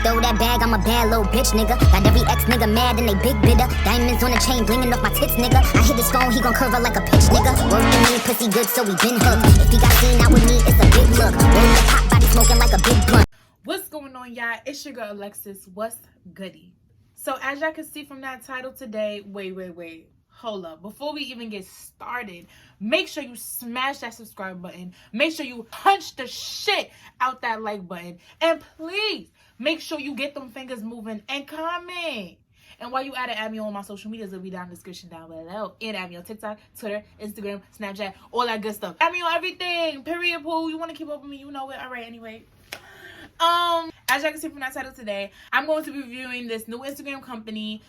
Throw that bag, I'm a bad little bitch, nigga. Got every ex-nigga mad and they big bidder. Diamonds on the chain, blinging off my tits, nigga. I hit his phone, he gon' curve her like a pitch, nigga. Word to me, pussy good, so we been hooked. If he got seen out with me, it's a big look. Word to pop, body smoking like a big blunt. What's going on, y'all? It's your girl, Alexis. What's goody? So, as y'all can see from that title today, wait. Hold up. Before we even get started, make sure you smash that subscribe button. Make sure you punch the shit out that like button. And please, make sure you get them fingers moving and comment. And while you at it, add me on my social medias. It'll be down in the description down below. And add me on TikTok, Twitter, Instagram, Snapchat, all that good stuff. Add me on everything. Period, pool. You want to keep up with me, you know it. All right, anyway. As y'all can see from that title today, I'm going to be reviewing this new Instagram company,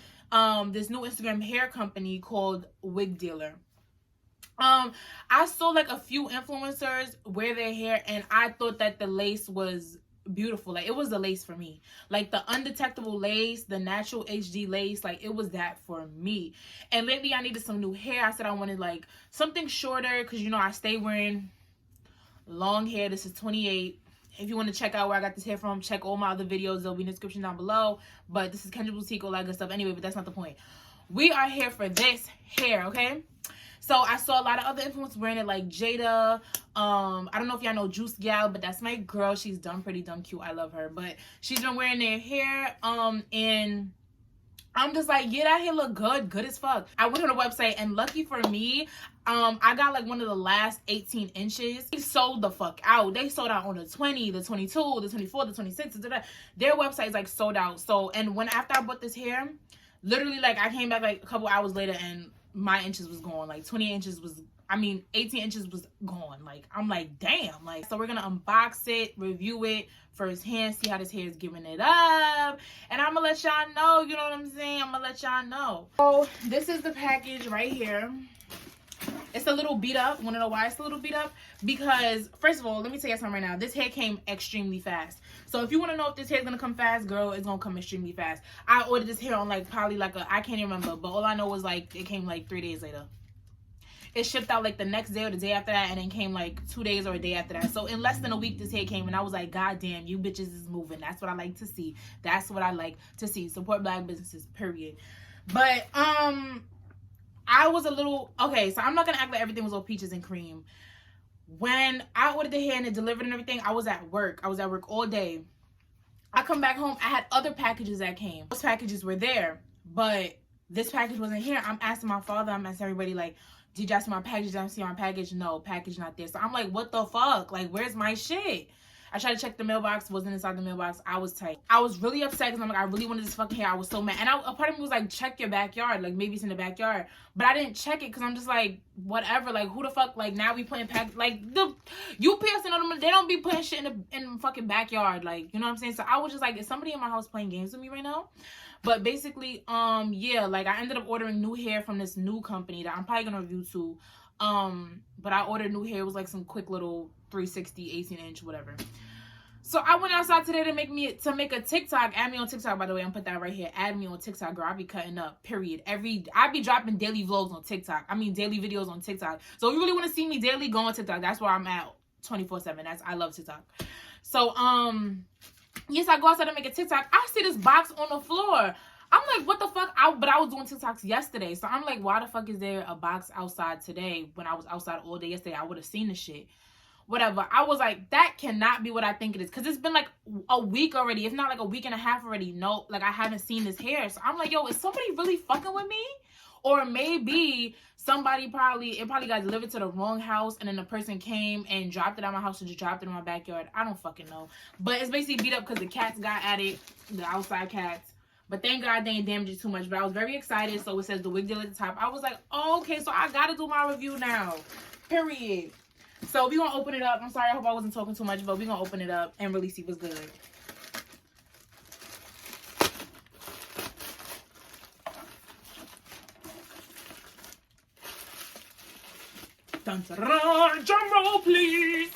this new Instagram hair company called Wigdealer. I saw like a few influencers wear their hair and I thought that the lace was beautiful. Like, it was the lace for me. Like, the undetectable lace, the natural HD lace, like, it was that for me. And lately I needed some new hair. I said I wanted like something shorter because, you know, I stay wearing long hair. This is 28. If you want to check out where I got this hair from, check all my other videos. They'll be in the description down below. But this is Kendra Boutique, all that good stuff. Anyway, but that's not the point. We are here for this hair, okay? So I saw a lot of other influencers wearing it, like Jada. I don't know if y'all know Juice Gal, but that's my girl. She's dumb, pretty dumb, cute. I love her. But she's been wearing their hair, and I'm just like, yeah, that hair look good as fuck. I went on the website, and lucky for me, I got like one of the last 18 inches. They sold the fuck out. They sold out on the 20, the 22, the 24, the 26. Their website is like sold out. So, and after I bought this hair, literally like I came back like a couple hours later and my inches was gone. Like 18 inches was gone. Like, I'm like, damn. Like, so we're gonna unbox it, review it firsthand, see how this hair is giving it up, and I'm gonna let y'all know. You know what I'm saying? I'm gonna let y'all know. So this is the package right here. It's a little beat up. Want to know why it's a little beat up? Because, first of all, let me tell you something right now. This hair came extremely fast. So if you want to know if this hair is going to come fast, girl, it's going to come extremely fast. I ordered this hair on like probably like I can't even remember, but all I know was like it came like 3 days later. It shipped out like the next day or the day after that, and then came like 2 days or a day after that. So in less than a week, this hair came, and I was like, God damn, you bitches is moving. That's what I like to see. That's what I like to see. Support black businesses, period. But, I was a little, okay, so I'm not going to act like everything was all peaches and cream. When I ordered the hair and it delivered and everything, I was at work. I was at work all day. I come back home, I had other packages that came. Those packages were there, but this package wasn't here. I'm asking my father, I'm asking everybody, like, did y'all see my package? Did I see my package? No, package not there. So I'm like, what the fuck? Like, where's my shit? I tried to check the mailbox, wasn't inside the mailbox. I was tight. I was really upset because I'm like, I really wanted this fucking hair. I was so mad. And a part of me was like, check your backyard. Like, maybe it's in the backyard. But I didn't check it because I'm just like, whatever. Like, who the fuck? Like, now we putting like, the UPS and all them, they don't be putting shit in the fucking backyard. Like, you know what I'm saying? So I was just like, is somebody in my house playing games with me right now? But basically, yeah, like, I ended up ordering new hair from this new company that I'm probably going to review too. But I ordered new hair. It was like some quick little 360, 18 inch, whatever. So I went outside today to make a TikTok. Add me on TikTok, by the way. I'm put that right here. Add me on TikTok, girl. I be cutting up, period. I be dropping daily vlogs on TikTok. I mean, daily videos on TikTok. So if you really want to see me daily, go on TikTok. That's where I'm at 24/7. I love TikTok. So, yes, I go outside to make a TikTok. I see this box on the floor. I'm like, what the fuck? But I was doing TikToks yesterday. So I'm like, why the fuck is there a box outside today? When I was outside all day yesterday, I would have seen the shit. Whatever. I was like, that cannot be what I think it is. Because it's been like a week already. If not like a week and a half already. No, like I haven't seen this hair. So I'm like, yo, is somebody really fucking with me? Or maybe it probably got delivered to the wrong house. And then the person came and dropped it at my house and just dropped it in my backyard. I don't fucking know. But it's basically beat up because the cats got at it. The outside cats. But thank God they ain't damaged it too much. But I was very excited. So it says the Wigdealer at the top. I was like, oh, okay. So I got to do my review now. Period. So we're going to open it up. I'm sorry, I hope I wasn't talking too much, but we're going to open it up and really see what's good. Dun, dun, dun, drum roll, please.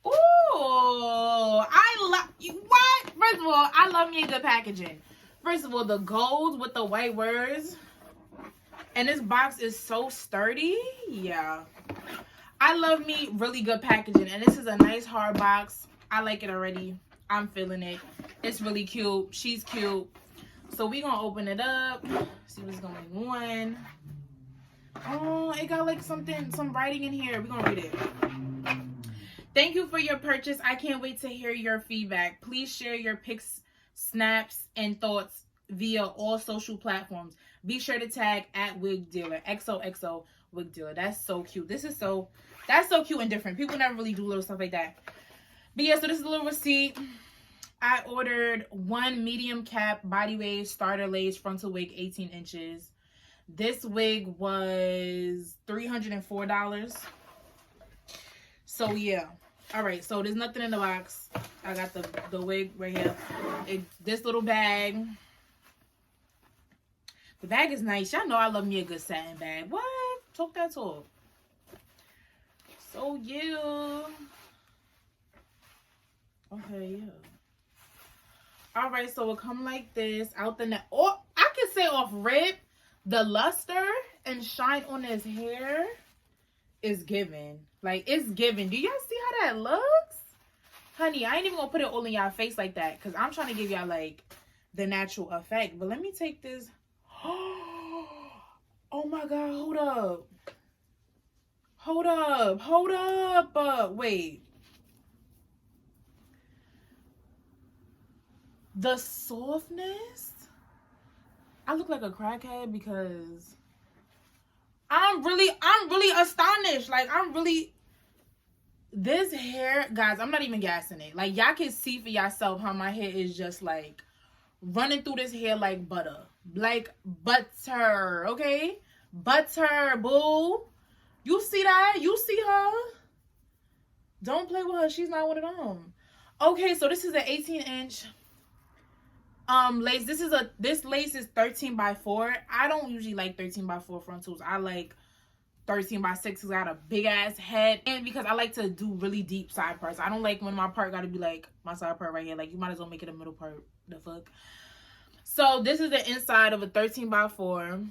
Ooh, I love you. What? First of all, I love me a good packaging. First of all, the gold with the white words. And this box is so sturdy. Yeah. I love me really good packaging. And this is a nice hard box. I like it already. I'm feeling it. It's really cute. She's cute. So we gonna open it up, see what's going on. Oh, it got like some writing in here. We're gonna read it. Thank you for your purchase. I can't wait to hear your feedback. Please share your pics, snaps, and thoughts via all social platforms. Be sure to tag at Wigdealer, XOXO Wigdealer. That's so cute. That's so cute and different. People never really do little stuff like that. But yeah, so this is a little receipt. I ordered 1 medium cap body wave starter lace frontal wig, 18 inches. This wig was $304. So yeah. All right, so there's nothing in the box. I got the wig right here. This little bag. The bag is nice. Y'all know I love me a good satin bag. What? Talk that talk. So yeah. Okay, yeah. All right, so it come like this out the net. Oh, I can say off rip, the luster and shine on his hair is given. Like, it's given. Do y'all see how that looks? Honey, I ain't even gonna put it all in y'all face like that because I'm trying to give y'all, like, the natural effect. But let me take this. Oh, my God. Hold up. Hold up. Hold up. Wait. The softness? I look like a crackhead because I'm really astonished. Like, this hair, guys, I'm not even gassing it. Like, y'all can see for yourself how my hair is just, like, running through this hair like butter. Like, butter, okay? Butter, boo. You see that? You see her? Don't play with her. She's not one of them. Okay, so this is an 18-inch lace. This lace is 13x4. I don't usually like 13x4 frontals. I like 13x6 because I got a big ass head, and because I like to do really deep side parts. I don't like when my part got to be like my side part right here. Like, you might as well make it a middle part. The fuck. So this is the inside of a 13x4.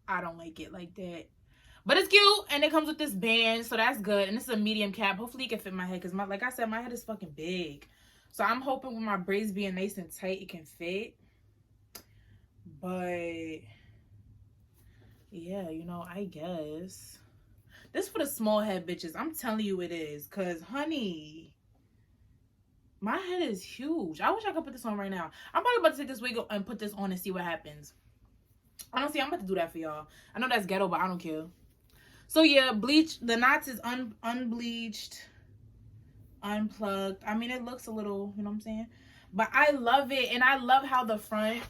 I don't like it like that, but it's cute, and it comes with this band, so that's good. And this is a medium cap. Hopefully it can fit my head because, like I said, my head is fucking big. So I'm hoping with my braids being nice and tight, it can fit. But yeah, you know, I guess this for the small head bitches. I'm telling you it is, because honey, my head is huge. I wish I could put this on right now. I'm probably about to take this wig and put this on and see what happens. Honestly, I'm about to do that for y'all. I know that's ghetto, but I don't care. So yeah, bleach. The knots is unbleached, unplugged. I mean, it looks a little, you know what I'm saying? But I love it, and I love how the front.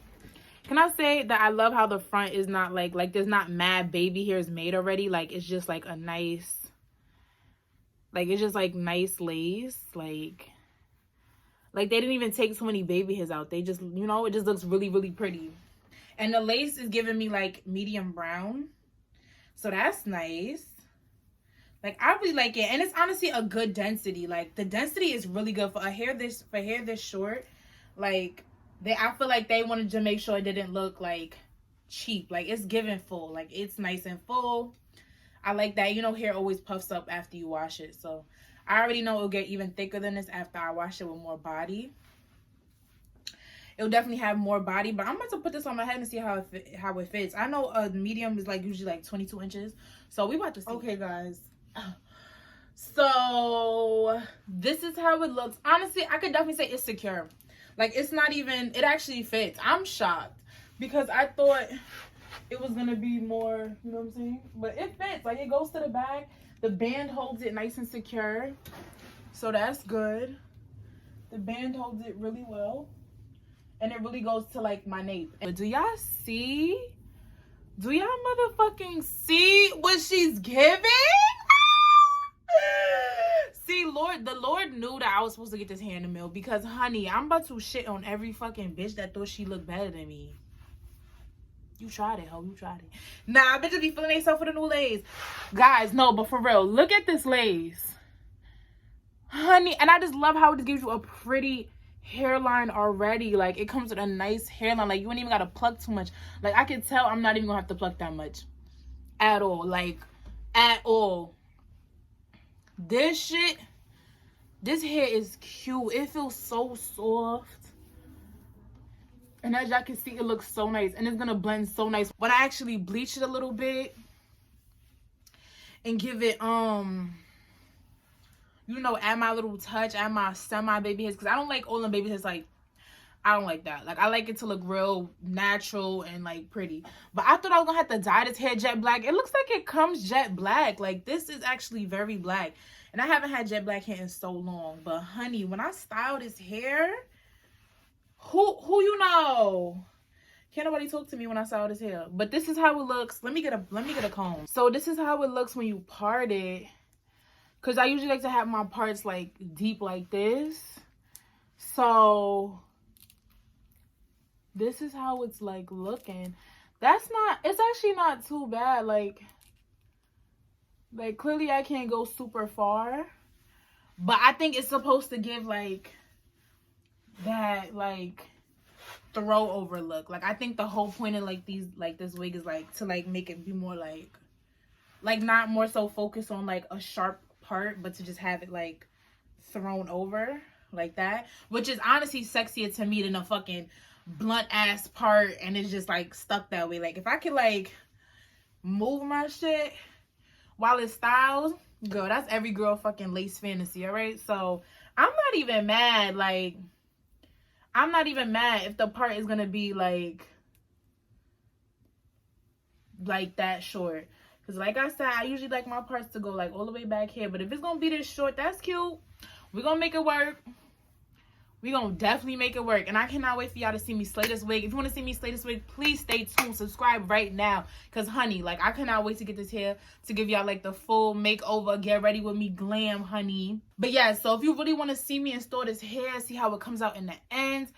Can I say that I love how the front is not like there's not mad baby hairs made already. Like, it's just like a nice, like, it's just like nice lace. Like they didn't even take so many baby hairs out. They just, you know, it just looks really, really pretty. And the lace is giving me like medium brown. So that's nice. Like, I really like it. And it's honestly a good density. Like, the density is really good for hair this short. Like, I feel like they wanted to make sure it didn't look like cheap. Like, it's giving full. Like, it's nice and full. I like that. You know, hair always puffs up after you wash it. So I already know it'll get even thicker than this after I wash it with more body. It'll definitely have more body, but I'm about to put this on my head and see how it fits. I know a medium is like usually like 22 inches. So we about to see. Okay, guys. So this is how it looks. Honestly, I could definitely say it's secure. Like, it's not even, it actually fits. I'm shocked because I thought it was gonna be more, you know what I'm saying? But it fits. Like, it goes to the back. The band holds it nice and secure. So that's good. The band holds it really well. And it really goes to like my nape. But do y'all see? Do y'all motherfucking see what she's giving? See, the Lord knew that I was supposed to get this hair in the mill because, honey, I'm about to shit on every fucking bitch that thought she looked better than me. You tried it, ho. You tried it. Nah, bitches be feeling themselves for the new lace. Guys, no, but for real, look at this lace. Honey, and I just love how it just gives you a pretty hairline already. Like, it comes with a nice hairline. Like, you ain't even gotta pluck too much. Like, I can tell I'm not even gonna have to pluck that much at all. Like, at all. This shit, This hair is cute. It feels so soft. And as y'all can see, it looks so nice. And it's going to blend so nice. When I actually bleach it a little bit and give it, you know, add my little touch, add my semi baby hairs. Because I don't like all the baby hairs, like, I don't like that. Like, I like it to look real natural and, like, pretty. But I thought I was going to have to dye this hair jet black. It looks like it comes jet black. Like, this is actually very black. And I haven't had jet black hair in so long. But, honey, when I style this hair, who you know? Can't nobody talk to me when I style this hair. But this is how it looks. Let me get a comb. So, this is how it looks when you part it. Because I usually like to have my parts, like, deep like this. So this is how it's, like, looking. It's actually not too bad. Like, clearly I can't go super far. But I think it's supposed to give, like, that, like, throw over look. Like, I think the whole point of, like, this wig is, like, to, like, make it be more, like, not more so focused on, like, a sharp part, but to just have it, like, thrown over like that, which is honestly sexier to me than a fucking blunt ass part and it's just, like, stuck that way. Like, if I could, like, move my shit while it styles, girl, that's every girl fucking lace fantasy. All right, so I'm not even mad. Like, I'm not even mad if the part is gonna be like that short. Because, like I said, I usually like my parts to go, like, all the way back here. But if it's going to be this short, that's cute. We're going to make it work. We're going to definitely make it work. And I cannot wait for y'all to see me slay this wig. If you want to see me slay this wig, please stay tuned. Subscribe right now. Because, honey, like, I cannot wait to get this hair to give y'all, like, the full makeover. Get ready with me glam, honey. But, yeah, so if you really want to see me install this hair, see how it comes out in the end,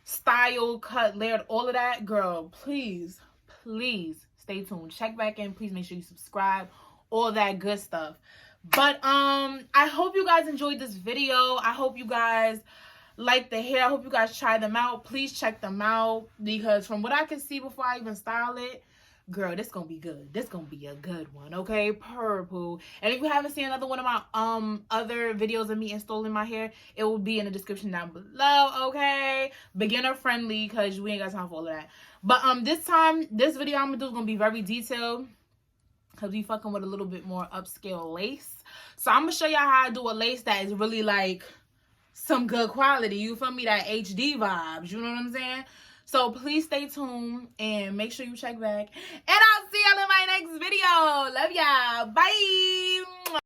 style, cut, layered, all of that, girl, please, stay tuned. Check back in. Please make sure you subscribe. All that good stuff. But I hope you guys enjoyed this video. I hope you guys like the hair. I hope you guys try them out. Please check them out. Because from what I can see before I even style it, girl, this gonna be good. This gonna be a good one. Okay, purple. And if you haven't seen another one of my other videos of me installing my hair, it will be in the description down below. Okay, beginner friendly, because we ain't got time for all of that. But this video I'm gonna do is gonna be very detailed, because we fucking with a little bit more upscale lace. So I'm gonna show y'all how I do a lace that is really, like, some good quality. You feel me? That HD vibes. You know what I'm saying? So please stay tuned and make sure you check back. And I'll see y'all in my next video. Love y'all. Bye.